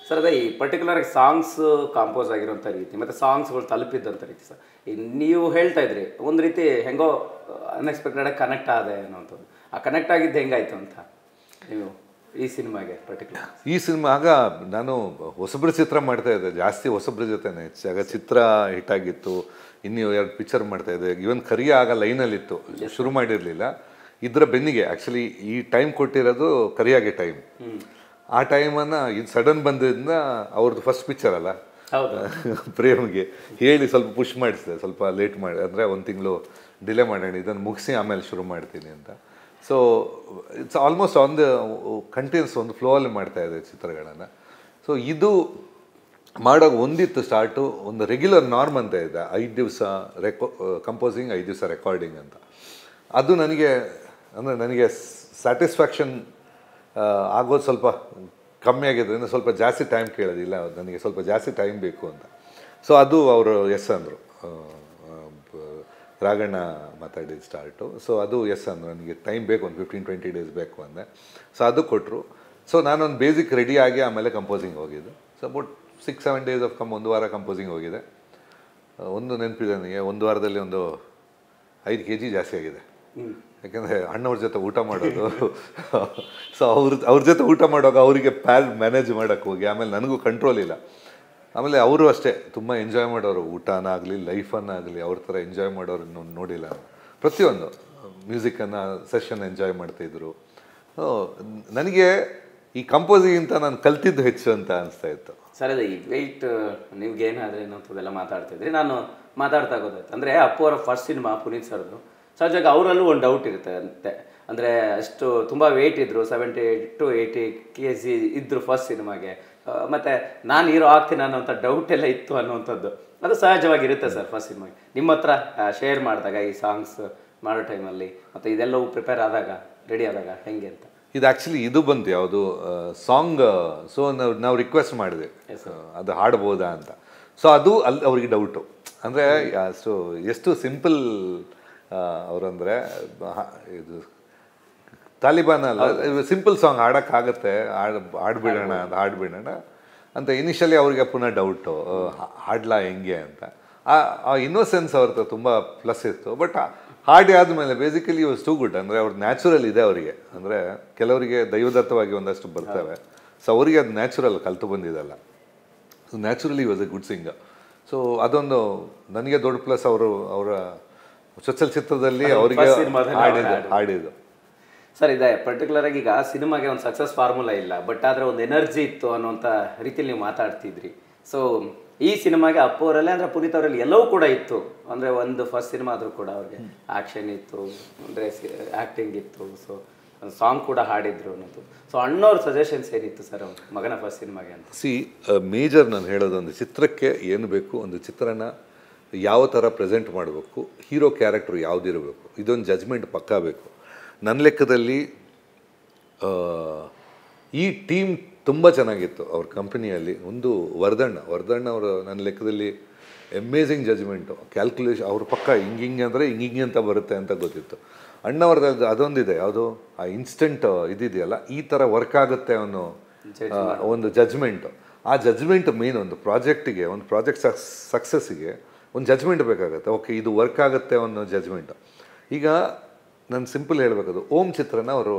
Sir ಅದೇ ಈ particular songs compost ಆಗಿರೋಂಥ ರೀತಿ ಮತ್ತು ಸಾಂಗ್ಸ್ಗಳು ತಲುಪಿದ್ದಂಥ ರೀತಿ ಸರ್ ನೀವು ಹೇಳ್ತಾ ಇದ್ರಿ ಒಂದು ರೀತಿ ಹೆಂಗೋ ಅನ್ಎಕ್ಸ್ಪೆಕ್ಟೆಡಾಗಿ ಕನೆಕ್ಟ್ ಆದೆ ಅನ್ನೋಂಥದ್ದು ಆ ಕನೆಕ್ಟ್ ಆಗಿದ್ದು ಹೆಂಗಾಯ್ತು ಅಂತ ನೀವು ಈ ಸಿನಿಮಾಗೆ ಪರ್ಟಿಕ್ಯುಲರ್ ಈ ಸಿನಿಮಾ ಆಗ ನಾನು ಹೊಸಬ್ರ ಚಿತ್ರ ಮಾಡ್ತಾ ಇದ್ದೆ, ಜಾಸ್ತಿ ಹೊಸಬ್ರ ಜೊತೆನೆ ಆಗ ಚಿತ್ರ ಹಿಟ್ ಆಗಿತ್ತು, ಇನ್ನು 2 ಪಿಕ್ಚರ್ ಮಾಡ್ತಾ ಇದ್ದೆ. ಇವನ್ ಕರಿಯ ಆಗ ಲೈನಲ್ಲಿತ್ತು, ಶುರು ಮಾಡಿರಲಿಲ್ಲ. ಇದರ ಬೆನ್ನಿಗೆ ಆ್ಯಕ್ಚುಲಿ ಈ ಟೈಮ್ ಕೊಟ್ಟಿರೋದು ಕರಿಯಾಗೆ ಟೈಮ್. ಆ ಟೈಮನ್ನು ಇದು ಸಡನ್ ಬಂದಿದ್ದರಿಂದ ಅವ್ರದ್ದು ಫಸ್ಟ್ ಪಿಕ್ಚರ್ ಅಲ್ಲ, ಪ್ರೇಮ್ಗೆ ಹೇಳಿ ಸ್ವಲ್ಪ ಪುಷ್ ಮಾಡಿಸಿದೆ, ಸ್ವಲ್ಪ ಲೇಟ್ ಮಾಡಿ, ಅಂದರೆ 1 ತಿಂಗಳು ಡಿಲೇ ಮಾಡೋಣ, ಇದನ್ನು ಮುಗಿಸಿ ಆಮೇಲೆ ಶುರು ಮಾಡ್ತೀನಿ ಅಂತ. So it's almost on the continuous ಒಂದು ಫ್ಲೋ ಅಲ್ಲಿ ಮಾಡ್ತಾ ಇದೆ ಚಿತ್ರಗಳನ್ನು. ಸೊ ಇದು ಮಾಡೋಕೆ ಒಂದಿತ್ತು ಸ್ಟಾರ್ಟು, ಒಂದು ರೆಗ್ಯುಲರ್ ನಾರ್ಮ್ ಅಂತ ಇದೆ, 5 ದಿವಸ ಕಂಪೋಸಿಂಗ್, 5 ದಿವಸ ರೆಕಾರ್ಡಿಂಗ್ ಅಂತ. ಅದು ನನಗೆ ಅಂದರೆ ನನಗೆ ಸ್ಯಾಟಿಸ್ಫ್ಯಾಕ್ಷನ್ ಆಗೋದು ಸ್ವಲ್ಪ ಕಮ್ಮಿ ಆಗಿದ್ದರಿಂದ ಸ್ವಲ್ಪ ಜಾಸ್ತಿ ಟೈಮ್ ಕೇಳೋದಿಲ್ಲ, ನನಗೆ ಸ್ವಲ್ಪ ಜಾಸ್ತಿ ಟೈಮ್ ಬೇಕು ಅಂತ. ಸೊ ಅದು ಅವರು ಎಸ್ ಅಂದರು, ರಾಘಣ್ಣ ಮಾತಾಡಿದ್ದು ಸ್ಟಾರ್ಟು. ಸೊ ಅದು ಎಸ್ ಅಂದರು, ನನಗೆ ಟೈಮ್ ಬೇಕು, ಒಂದು 15-20 ಡೇಸ್ ಬೇಕು ಅಂದೆ. ಸೊ ಅದು ಕೊಟ್ಟರು. ಸೊ ನಾನೊಂದು ಬೇಸಿಕ್ ರೆಡಿ ಆಗಿ ಆಮೇಲೆ ಕಂಪೋಸಿಂಗ್ ಹೋಗಿದ್ದು. ಸೊ ಅಬೌಟ್ 6-7 ಡೇಸ್ ಆಫ್ 1 ವಾರ ಕಂಪೋಸಿಂಗ್ ಹೋಗಿದೆ. ಒಂದು ನೆನಪಿದೆ ನನಗೆ, 1 ವಾರದಲ್ಲಿ ಒಂದು 5 kg ಜಾಸ್ತಿ ಆಗಿದೆ. ಯಾಕೆಂದರೆ ಅಣ್ಣವ್ರ ಜೊತೆ ಊಟ ಮಾಡೋದು, ಸೊ ಅವ್ರ ಜೊತೆ ಊಟ ಮಾಡುವಾಗ ಅವರಿಗೆ ಮ್ಯಾನೇಜ್ ಮಾಡೋಕ್ಕೆ ಹೋಗಿ ಆಮೇಲೆ ನನಗೂ ಕಂಟ್ರೋಲ್ ಇಲ್ಲ. ಆಮೇಲೆ ಅವರು ಅಷ್ಟೇ ತುಂಬ ಎಂಜಾಯ್ ಮಾಡೋರು, ಊಟನಾಗಲಿ ಲೈಫನ್ನಾಗಲಿ ಅವ್ರ ಥರ ಎಂಜಾಯ್ ಮಾಡೋರು ನೋಡಿಲ್ಲ. ಪ್ರತಿಯೊಂದು ಮ್ಯೂಸಿಕನ್ನು ಸೆಷನ್ ಎಂಜಾಯ್ ಮಾಡ್ತಾಯಿದ್ರು. ನನಗೆ ಈ ಕಂಪೋಸಿಗಿಂತ ನಾನು ಕಲ್ತಿದ್ದು ಹೆಚ್ಚು ಅಂತ ಅನಿಸ್ತಾ ಇತ್ತು. ಸರ್ ಅದೇ ಈ ವೆಯ್ಟ್ ನಿಮ್ಗೇನಾದರೆ ಅನ್ನೋಂಥದ್ದೆಲ್ಲ ಮಾತಾಡ್ತಿದ್ರಿ, ನಾನು ಮಾತಾಡ್ತಾ ಹೋದಾಯ್ತು. ಅಂದರೆ ಅಪ್ಪು ಅವರ ಫಸ್ಟ್ ಸಿನಿಮಾ ಪುನೀತ್ ಸರ್ದು, ಸಹಜವಾಗಿ ಅವರಲ್ಲೂ ಒಂದು ಡೌಟ್ ಇರುತ್ತೆ ಅಂತೆ. ಅಂದರೆ ಅಷ್ಟು ತುಂಬ ವೆಯ್ಟ್ ಇದ್ದರು, 70-80 kg ಇದ್ದರು ಫಸ್ಟ್ ಸಿನಿಮಾಗೆ. ಮತ್ತು ನಾನು ಹೀರೋ ಆಗ್ತೀನಿ ಅನ್ನೋಂಥ ಡೌಟ್ ಎಲ್ಲ ಇತ್ತು ಅನ್ನೋವಂಥದ್ದು ಅದು ಸಹಜವಾಗಿರುತ್ತೆ ಸರ್ ಫಸ್ಟ್ ಸಿನಿಮಾಗೆ. ನಿಮ್ಮ ಹತ್ರ ಶೇರ್ ಮಾಡಿದಾಗ ಈ ಸಾಂಗ್ಸ್ ಮಾಡೋ ಟೈಮಲ್ಲಿ ಮತ್ತು ಇದೆಲ್ಲವೂ ಪ್ರಿಪೇರ್ ಆದಾಗ, ರೆಡಿ ಆದಾಗ ಹೆಂಗೆ ಅಂತ? ಇದು ಆ್ಯಕ್ಚುಲಿ ಇದು ಬಂತು ಯಾವುದು ಸಾಂಗ್. ಸೊ ನಾವು ರಿಕ್ವೆಸ್ಟ್ ಮಾಡಿದೆ ಅದು ಹಾಡ್ಬೋದಾ ಅಂತ. ಸೊ ಅದು ಅಲ್ಲಿ ಅವ್ರಿಗೆ ಡೌಟು. ಅಂದರೆ ಸೊ ಎಷ್ಟು ಸಿಂಪಲ್ ಅವರಂದರೆ ಇದು ತಾಲಿಬಾನ್ ಅಲ್ಲ, ಸಿಂಪಲ್ ಸಾಂಗ್ ಹಾಡೋಕ್ಕಾಗತ್ತೆ, ಹಾಡ್ಬಿಡೋಣ ಅಂತ ಇನಿಷಿಯಲಿ ಅವ್ರಿಗೆ ಪುನಃ ಡೌಟು, ಹಾಡ್ಲಾ ಹೆಂಗೆ ಅಂತ. ಆ ಇನ್ನೋಸೆನ್ಸ್ ಅವ್ರದ್ದು ತುಂಬ ಪ್ಲಸ್ ಇತ್ತು. ಬಟ್ ಹಾಡಿ ಆದಮೇಲೆ ಬೇಸಿಕಲಿ ವಾಸ್ ಟೂ ಗುಡ್. ಅಂದರೆ ಅವ್ರು ನ್ಯಾಚುರಲ್ ಇದೆ ಅವರಿಗೆ. ಅಂದರೆ ಕೆಲವರಿಗೆ ದೈವದತ್ತವಾಗಿ ಒಂದಷ್ಟು ಬರ್ತವೆ, ಸೊ ಅವರಿಗೆ ಅದು ನ್ಯಾಚುರಲ್ ಕಲ್ತು ಬಂದಿದ್ದಲ್ಲ. So naturally was A good singer. So ಅದೊಂದು ನನಗೆ ದೊಡ್ಡ ಪ್ಲಸ್. ಅವರ ಚೊಚ್ಚಲ ಚಿತ್ರದಲ್ಲಿ ಅವರಿಗೆ ಹಾಡಿದ್ದು. ಸರ್ ಇದೆ ಪರ್ಟಿಕ್ಯುಲರಾಗಿ ಈಗ ಸಿನಿಮಾಗೆ ಒಂದು ಸಕ್ಸಸ್ ಫಾರ್ಮುಲಾ ಇಲ್ಲ, ಬಟ್ ಆದರೆ ಒಂದು ಎನರ್ಜಿ ಇತ್ತು ಅನ್ನೋಂಥ ರೀತಿಯಲ್ಲಿ ನೀವು ಮಾತಾಡ್ತಿದ್ರಿ. ಸೊ ಈ ಸಿನಿಮಾಗೆ ಅಪ್ಪು ಅವರಲ್ಲಿ ಅಂದರೆ ಪುನೀತ್ ಅವರಲ್ಲಿ ಎಲ್ಲವೂ ಕೂಡ ಇತ್ತು. ಅಂದರೆ ಒಂದು ಫಸ್ಟ್ ಸಿನಿಮಾ ಆದರೂ ಕೂಡ ಅವ್ರಿಗೆ ಆ್ಯಕ್ಷನ್ ಇತ್ತು, ಅಂದರೆ ಆ್ಯಕ್ಟಿಂಗ್ ಇತ್ತು, ಸೊ ಸಾಂಗ್ ಕೂಡ ಹಾಡಿದ್ರು ಅನ್ನೋದು. ಸೊ ಅಣ್ಣವ್ರ ಸಜೆಷನ್ಸ್ ಏನಿತ್ತು ಸರ್ ಮಗನ ಫಸ್ಟ್ ಸಿನಿಮಾಗೆ ಅಂತ? ಮೇಜರ್ ನಾನು ಹೇಳೋದೊಂದು ಚಿತ್ರಕ್ಕೆ ಏನು ಬೇಕು, ಒಂದು ಚಿತ್ರನ ಯಾವ ಥರ ಪ್ರೆಸೆಂಟ್ ಮಾಡಬೇಕು, ಹೀರೋ ಕ್ಯಾರೆಕ್ಟ್ರು ಯಾವುದಿರಬೇಕು, ಇದೊಂದು ಜಜ್ಮೆಂಟ್ ಪಕ್ಕಾ ಬೇಕು. ನನ್ನ ಲೆಕ್ಕದಲ್ಲಿ ಈ ಟೀಮ್ ತುಂಬ ಚೆನ್ನಾಗಿತ್ತು ಅವ್ರ ಕಂಪನಿಯಲ್ಲಿ. ಒಂದು ವರ್ಧಣ್ಣ ಅವರು ನನ್ನ ಲೆಕ್ಕದಲ್ಲಿ ಅಮೇಝಿಂಗ್ ಜಜ್ಮೆಂಟು, ಕ್ಯಾಲ್ಕುಲೇಷನ್ ಅವ್ರ ಪಕ್ಕ ಹಿಂಗೆ ಅಂದರೆ ಹಿಂಗೆ ಅಂತ ಬರುತ್ತೆ ಅಂತ ಗೊತ್ತಿತ್ತು. ಅಣ್ಣವ್ರದ್ದು ಅದೊಂದಿದೆ, ಯಾವುದು ಆ ಇನ್ಸ್ಟೆಂಟ್ ಇದಿದೆಯಲ್ಲ, ಈ ಥರ ವರ್ಕ್ ಆಗುತ್ತೆ ಅನ್ನೋ ಒಂದು ಜಜ್ಮೆಂಟು. ಆ ಜಜ್ಮೆಂಟ್ ಮೇನ್ ಒಂದು ಪ್ರಾಜೆಕ್ಟಿಗೆ, ಒಂದು ಪ್ರಾಜೆಕ್ಟ್ ಸಕ್ಸಸ್ಸಿಗೆ ಒಂದು ಜಜ್ಮೆಂಟ್ ಬೇಕಾಗುತ್ತೆ. ಓಕೆ ಇದು ವರ್ಕ್ ಆಗುತ್ತೆ ಅನ್ನೋ ಜಜ್ಮೆಂಟು. ಈಗ ನಾನು ಸಿಂಪಲ್ ಹೇಳಬೇಕದು, ಓಂ ಚಿತ್ರನ ಅವರು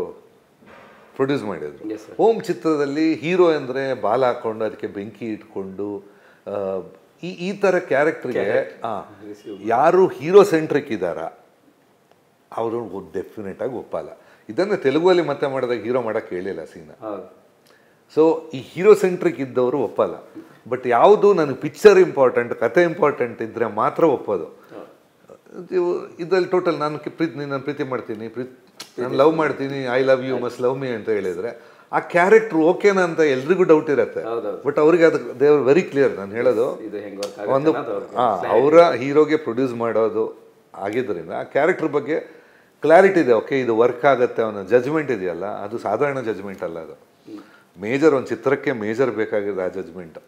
ಪ್ರೊಡ್ಯೂಸ್ ಮಾಡಿದರು. ಓಂ ಚಿತ್ರದಲ್ಲಿ ಹೀರೋ ಅಂದರೆ ಬಾಲ ಹಾಕ್ಕೊಂಡು ಅದಕ್ಕೆ ಬೆಂಕಿ ಇಟ್ಕೊಂಡು ಈ ಥರ ಕ್ಯಾರೆಕ್ಟ್ರಿಗೆ ಯಾರು ಹೀರೋ ಸೆಂಟ್ರಿಕ್ ಇದ್ದಾರ ಅವರು ಡೆಫಿನೆಟಾಗಿ ಒಪ್ಪಲ್ಲ. ಇದನ್ನು ತೆಲುಗುವಲ್ಲಿ ಮತ್ತೆ ಮಾಡಿದಾಗ ಹೀರೋ ಮಾಡೋಕ್ಕೆ ಹೇಳಿಲ್ಲ ಸೀನ. ಸೊ ಈ ಹೀರೋ ಸೆಂಟ್ರಿಕ್ ಇದ್ದವರು ಒಪ್ಪಲ್ಲ. ಬಟ್ ಯಾವುದು ನನಗೆ ಪಿಕ್ಚರ್ ಇಂಪಾರ್ಟೆಂಟ್, ಕತೆ ಇಂಪಾರ್ಟೆಂಟ್ ಇದ್ದರೆ ಮಾತ್ರ ಒಪ್ಪೋದು. ಇದರಲ್ಲಿ ಟೋಟಲ್ ನಾನು ಪ್ರೀತಿ ಮಾಡ್ತೀನಿ, ನಾನು ಲವ್ ಮಾಡ್ತೀನಿ, I love you must love me ಅಂತ ಹೇಳಿದರೆ ಆ ಕ್ಯಾರೆಕ್ಟ್ರು ಓಕೆನಾ ಅಂತ ಎಲ್ರಿಗೂ ಡೌಟ್ ಇರುತ್ತೆ. ಬಟ್ ಅವ್ರಿಗೆ ಅದು ದೇ ಆರ್ ವೆರಿ ಕ್ಲಿಯರ್. ನಾನು ಹೇಳೋದು ಒಂದು ಅವರ ಹೀರೋಗೆ ಪ್ರೊಡ್ಯೂಸ್ ಮಾಡೋದು ಆಗಿದ್ದರಿಂದ ಆ ಕ್ಯಾರೆಕ್ಟರ್ ಬಗ್ಗೆ ಕ್ಲಾರಿಟಿ ಇದೆ. ಓಕೆ ಇದು ವರ್ಕ್ ಆಗುತ್ತೆ ಅನ್ನೋ ಜಜ್ಮೆಂಟ್ ಇದೆಯಲ್ಲ, ಅದು ಸಾಧಾರಣ ಜಜ್ಮೆಂಟ್ ಅಲ್ಲ, ಅದು ಮೇಜರ್. ಒಂದು ಚಿತ್ರಕ್ಕೆ ಮೇಜರ್ ಬೇಕಾಗಿದೆ ಆ ಜಜ್ಮೆಂಟ್.